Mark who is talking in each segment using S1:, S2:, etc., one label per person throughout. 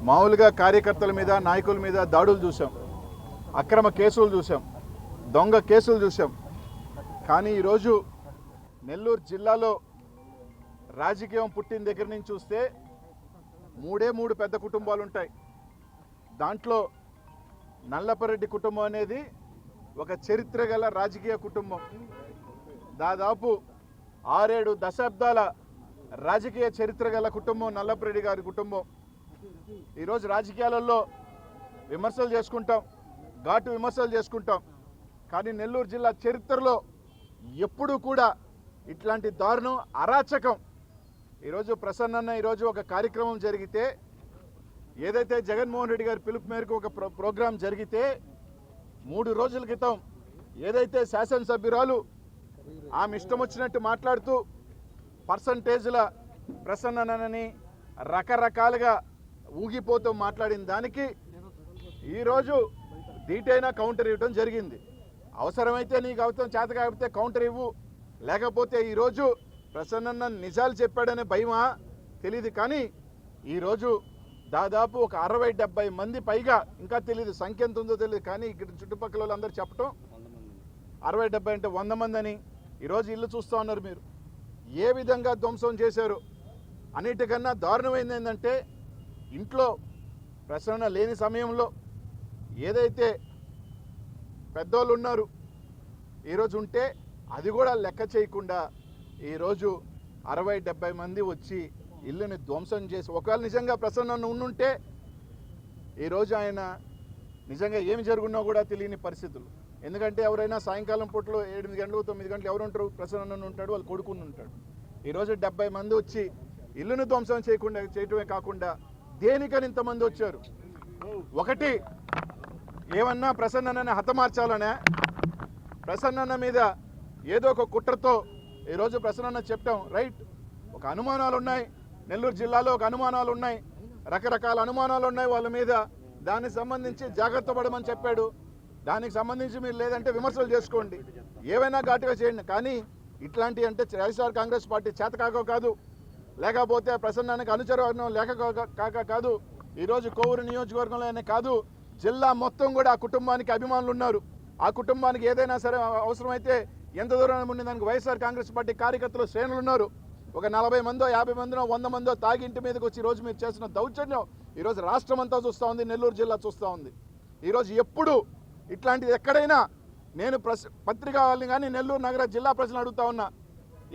S1: మామూలుగా కార్యకర్తల మీద నాయకుల మీద దాడులు చూసాం, అక్రమ కేసులు చూసాం, దొంగ కేసులు చూసాం. కానీ ఈరోజు నెల్లూరు జిల్లాలో రాజకీయం పుట్టిన దగ్గర నుంచి చూస్తే మూడు పెద్ద కుటుంబాలు ఉంటాయి. దాంట్లో నల్లపరెడ్డి కుటుంబం అనేది ఒక చరిత్ర గల రాజకీయ కుటుంబం. దాదాపు 6-7 దశాబ్దాల రాజకీయ చరిత్ర గల కుటుంబం నల్లపరెడ్డి గారి కుటుంబం. ఈరోజు రాజకీయాలలో విమర్శలు చేసుకుంటాం, ఘాటు విమర్శలు చేసుకుంటాం. కానీ నెల్లూరు జిల్లా చరిత్రలో ఎప్పుడూ కూడా ఇట్లాంటి దారుణం, అరాచకం. ఈరోజు ప్రసన్న ఈరోజు ఒక కార్యక్రమం జరిగితే, ఏదైతే జగన్మోహన్ రెడ్డి గారి పిలుపు మేరకు ఒక ప్రోగ్రాం జరిగితే 3 రోజుల క్రితం ఏదైతే శాసనసభ్యురాలు ఆమె ఇష్టం వచ్చినట్టు మాట్లాడుతూ పర్సంటేజ్ల ప్రసన్ననని రకరకాలుగా ఊగిపోతూ మాట్లాడిన దానికి ఈరోజు ధీటైన కౌంటర్ ఇవ్వడం జరిగింది. అవసరమైతే నీకు అవసరం చేత కాకపోతే కౌంటర్ ఇవ్వు, లేకపోతే ఈరోజు ప్రసన్న నిజాలు చెప్పాడనే భయమా తెలియదు. కానీ ఈరోజు దాదాపు ఒక 60-70 మంది పైగా, ఇంకా తెలియదు సంఖ్య ఎంత ఉందో తెలియదు, కానీ ఇక్కడ చుట్టుపక్కల వాళ్ళందరూ చెప్పటం 60-70 అంటే 100 మంది అని. ఈరోజు ఇల్లు చూస్తూ ఉన్నారు మీరు, ఏ విధంగా ధ్వంసం చేశారు. అన్నిటికన్నా దారుణమైంది ఏంటంటే, ఇంట్లో ప్రసన్న లేని సమయంలో ఏదైతే పెద్దోళ్ళు ఉన్నారు ఈరోజు ఉంటే అది కూడా లెక్క చేయకుండా ఈరోజు 60-70 మంది వచ్చి ఇల్లుని ధ్వంసం చేసి, ఒకవేళ నిజంగా ప్రసన్న ఉండుంటే ఈరోజు ఆయన నిజంగా ఏమి జరుగున్నా కూడా తెలియని పరిస్థితులు. ఎందుకంటే ఎవరైనా సాయంకాలం పూటలో 8 గంటలు 9 గంటలు ఎవరు ఉంటారు? ప్రసన్న ఉంటాడు, వాళ్ళు కొడుకుని ఉంటాడు. ఈరోజు 70 మంది వచ్చి ఇల్లును ధ్వంసం చేయటమే కాకుండా దేనికని ఇంతమంది వచ్చారు? ఒకటి, ఏమన్నా ప్రసన్నని హతమార్చాలనే, ప్రసన్న మీద ఏదో ఒక కుట్రతో ఈరోజు ప్రసన్న చెప్పటం రైట్. ఒక అనుమానాలు ఉన్నాయి, నెల్లూరు జిల్లాలో ఒక అనుమానాలు ఉన్నాయి, రకరకాల అనుమానాలు ఉన్నాయి వాళ్ళ మీద. దానికి సంబంధించి జాగ్రత్త పడమని చెప్పాడు. దానికి సంబంధించి మీరు లేదంటే విమర్శలు చేసుకోండి, ఏవైనా ఘాటుగా చేయండి. కానీ ఇట్లాంటి అంటే వైఎస్ఆర్ కాంగ్రెస్ పార్టీ చేతకాక కాదు, లేకపోతే ప్రసన్నానికి అనుచరవర్గం కాక కాదు. ఈరోజు కోవూరు నియోజకవర్గంలోనే కాదు, జిల్లా మొత్తం కూడా ఆ కుటుంబానికి అభిమానులు ఉన్నారు. ఆ కుటుంబానికి ఏదైనా సరే అవసరమైతే ఎంత దూరం ఉండి దానికి వైఎస్ఆర్ కాంగ్రెస్ పార్టీ కార్యకర్తలు శ్రేణులు ఉన్నారు. ఒక 40 మందో 50 మందినో 100 మందో తాగి ఇంటి మీదకి వచ్చి ఈరోజు మీరు చేసిన దౌర్జన్యం ఈరోజు రాష్ట్రం అంతా చూస్తూ ఉంది, నెల్లూరు జిల్లా చూస్తూ ఉంది. ఈరోజు ఎప్పుడు ఇట్లాంటిది ఎక్కడైనా నేను పత్రికా వాళ్ళని కానీ నెల్లూరు నగర జిల్లా ప్రజలను అడుగుతా ఉన్నా,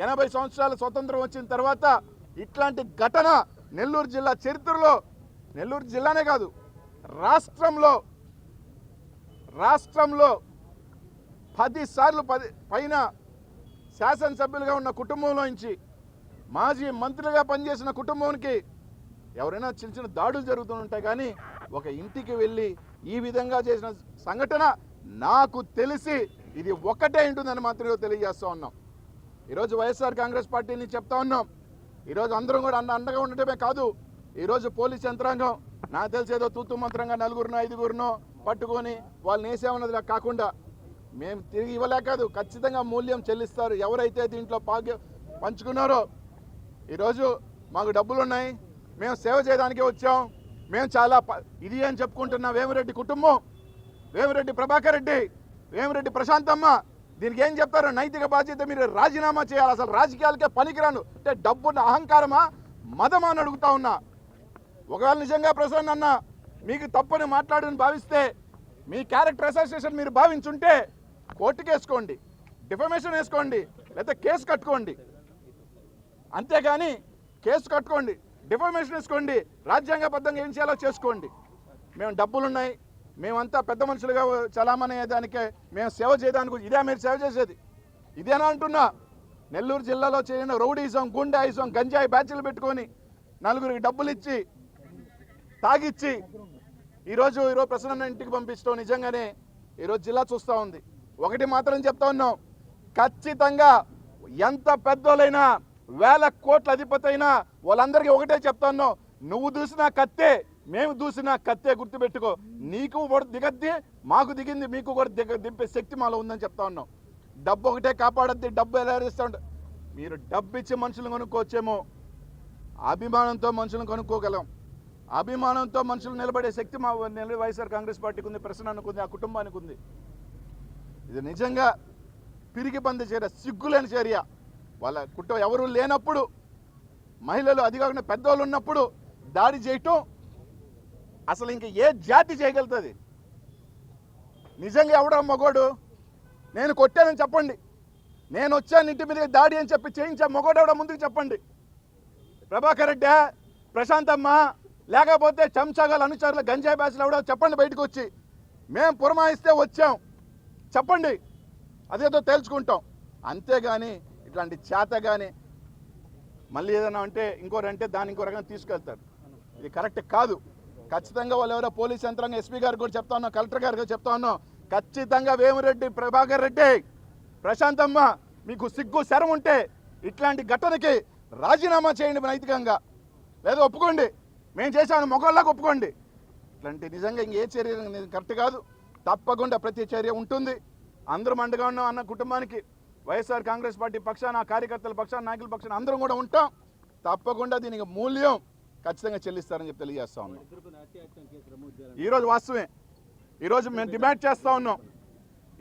S1: 80 సంవత్సరాల స్వతంత్రం వచ్చిన తర్వాత ఇట్లాంటి ఘటన నెల్లూరు జిల్లా చరిత్రలో, నెల్లూరు జిల్లానే కాదు రాష్ట్రంలో 10 సార్లు పైన శాసనసభ్యులుగా ఉన్న కుటుంబంలో నుంచి మాజీ మంత్రులుగా పనిచేసిన కుటుంబానికి ఎవరైనా చిన్న దాడులు జరుగుతుంటాయి. కానీ ఒక ఇంటికి వెళ్ళి ఈ విధంగా చేసిన సంఘటన నాకు తెలిసి ఇది ఒక్కటే ఉంటుందని మాత్రమే తెలియజేస్తూ ఉన్నాం. ఈరోజు వైఎస్ఆర్ కాంగ్రెస్ పార్టీని చెప్తా ఉన్నాం. ఈరోజు అందరం కూడా అండగా ఉండటమే కాదు, ఈరోజు పోలీస్ యంత్రాంగం నాకు తెలిసేదో తూతు మంత్రంగా 4-5 పట్టుకొని వాళ్ళని వేసేమన్నది కాకుండా మేము తిరిగి ఇవ్వలే కాదు, ఖచ్చితంగా మూల్యం చెల్లిస్తారు. ఎవరైతే దీంట్లో పంచుకున్నారో ఈరోజు మాకు డబ్బులు ఉన్నాయి, మేము సేవ చేయడానికే వచ్చాం, మేము చాలా ఇది అని చెప్పుకుంటున్న వేమిరెడ్డి కుటుంబం, వేమిరెడ్డి ప్రభాకర్ రెడ్డి, వేమిరెడ్డి ప్రశాంతమ్మ, దీనికి ఏం చెప్తారు? నైతిక బాధ్యత మీరు రాజీనామా చేయాలి. అసలు రాజకీయాలకే పనికిరాను అంటే డబ్బున్న అహంకారమా, మదమా అని అడుగుతా ఉన్నా. ఒకవేళ నిజంగా ప్రసన్న అన్న మీకు తప్పని మాట్లాడని భావిస్తే, మీ క్యారెక్టర్ అసోసియేషన్ మీరు భావించుంటే కోర్టుకు వేసుకోండి, డిఫమేషన్ వేసుకోండి, లేకపోతే కేసు కట్టుకోండి. అంతేగాని కేసు కట్టుకోండి, డిఫమేషన్ వేసుకోండి, రాజ్యాంగబద్ధంగా ఏం చేయాలో చేసుకోండి. మేము డబ్బులున్నాయి, మేమంతా పెద్ద మనుషులుగా చలామణి అయ్యేదానికే, మేము సేవ చేయడానికి ఇదే మీరు సేవ చేసేది ఇదేనా అంటున్నా. నెల్లూరు జిల్లాలో చేరిన రౌడీజం, గుండాయిజం, గంజాయి బ్యాచ్లు పెట్టుకొని 4గురికి డబ్బులు ఇచ్చి తాగిచ్చి ఈరోజు ప్రసన్న ఇంటికి పంపించడం నిజంగానే ఈరోజు జిల్లా చూస్తూ ఉంది. ఒకటి మాత్రం చెప్తా ఉన్నాం, ఖచ్చితంగా ఎంత పెద్దోళ్ళైనా 1000 కోట్ల అధిపతి అయినా వాళ్ళందరికీ ఒకటే చెప్తా ఉన్నాం, నువ్వు దూసినా కత్తే, మేము దూసినా కత్తే, గుర్తుపెట్టుకో. నీకు కూడా దిగద్ది, మాకు దిగింది, మీకు కూడా దింపే శక్తి మాలో ఉందని చెప్తా ఉన్నాం. డబ్బు ఒకటే కాపాడద్ది, డబ్బు ఎలా ఇస్తూ ఉంటా. మీరు డబ్బు ఇచ్చి మనుషులను కొనుక్కోవచ్చేమో, అభిమానంతో మనుషులను కొనుక్కోగలం. అభిమానంతో మనుషులు నిలబడే శక్తి మా వైఎస్ఆర్ కాంగ్రెస్ పార్టీకి ఉంది, ప్రసన్నకు ఉంది, ఆ కుటుంబానికి ఉంది. ఇది నిజంగా పిరికి పంది చర్య, సిగ్గులేని చర్య. వాళ్ళ కుటుంబం ఎవరు లేనప్పుడు, మహిళలు అది కాకుండా పెద్దవాళ్ళు ఉన్నప్పుడు దాడి చేయటం అసలు ఇంక ఏ జాతి చేయగలుగుతుంది? నిజంగా ఎవడో మగోడు నేను కొట్టానని చెప్పండి, నేను వచ్చాను ఇంటి మీద దాడి అని చెప్పి చేయించా మగోడు ఎవడో ముందుకు చెప్పండి. ప్రభాకర్ రెడ్డి, ప్రశాంతమ్మ, లేకపోతే చెంచాగాల అనుచరుల గంజాయి బ్యాచ్లు ఎవడో చెప్పండి బయటకు వచ్చి. మేము పురమాయిస్తే వచ్చాం చెప్పండి, అదేదో తేల్చుకుంటాం. అంతేగాని ఇట్లాంటి చేత కానీ మళ్ళీ ఏదైనా అంటే ఇంకోరంటే దాన్ని ఇంకో రకంగా తీసుకెళ్తారు. ఇది కరెక్ట్ కాదు. ఖచ్చితంగా వాళ్ళు ఎవరో పోలీస్ యంత్రాంగం ఎస్పీ గారికి కూడా చెప్తా ఉన్నాం, కలెక్టర్ గారికి చెప్తా ఉన్నాం. ఖచ్చితంగా వేమిరెడ్డి ప్రభాకర్ రెడ్డి, ప్రశాంతమ్మ, మీకు సిగ్గు శరం ఉంటే ఇట్లాంటి ఘటనకి రాజీనామా చేయండి నైతికంగా, లేదా ఒప్పుకోండి, మేము చేసామని మొగోళ్ళకి ఒప్పుకోండి. ఇట్లాంటి నిజంగా ఇంకే చర్య కరెక్ట్ కాదు. తప్పకుండా ప్రతి చర్య ఉంటుంది. అందరం అండగా ఉన్నాం అన్న కుటుంబానికి వైఎస్ఆర్ కాంగ్రెస్ పార్టీ పక్షాన, కార్యకర్తల పక్షాన, నాయకుల పక్షాన అందరం కూడా ఉంటాం. తప్పకుండా దీనికి మూల్యం ఖచ్చితంగా చెల్లిస్తారని చెప్పి తెలియజేస్తా ఉన్నాం. ఈరోజు వాస్తవమే, ఈరోజు మేము డిమాండ్ చేస్తూ ఉన్నాం.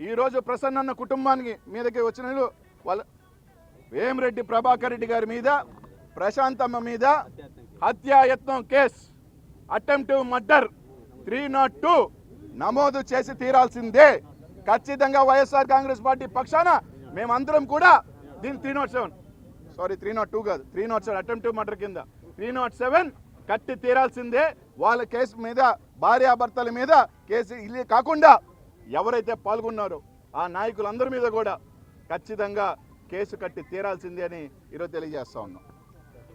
S1: ఈరోజు ప్రసన్న అన్న కుటుంబానికి మీదకి వచ్చిన వాళ్ళ వేమిరెడ్డి ప్రభాకర్ రెడ్డి గారి మీద, ప్రశాంతమ్మ మీద హత్యాయత్నం కేసు, అటెంప్ట్ మర్డర్ 302 నమోదు చేసి తీరాల్సిందే. ఖచ్చితంగా వైఎస్ఆర్ కాంగ్రెస్ పార్టీ పక్షాన మేమందరం కూడా దీని 302 కాదు, 307 అటెంప్ట్ మర్డర్ కింద 307 కట్టి తీరాల్సిందే. వాళ్ళ కేసు మీద, భార్యాభర్తల మీద కేసు ఇల్లు కాకుండా ఎవరైతే పాల్గొన్నారో ఆ నాయకులందరి మీద కూడా ఖచ్చితంగా కేసు కట్టి తీరాల్సిందే అని ఈరోజు తెలియజేస్తా ఉన్నాం.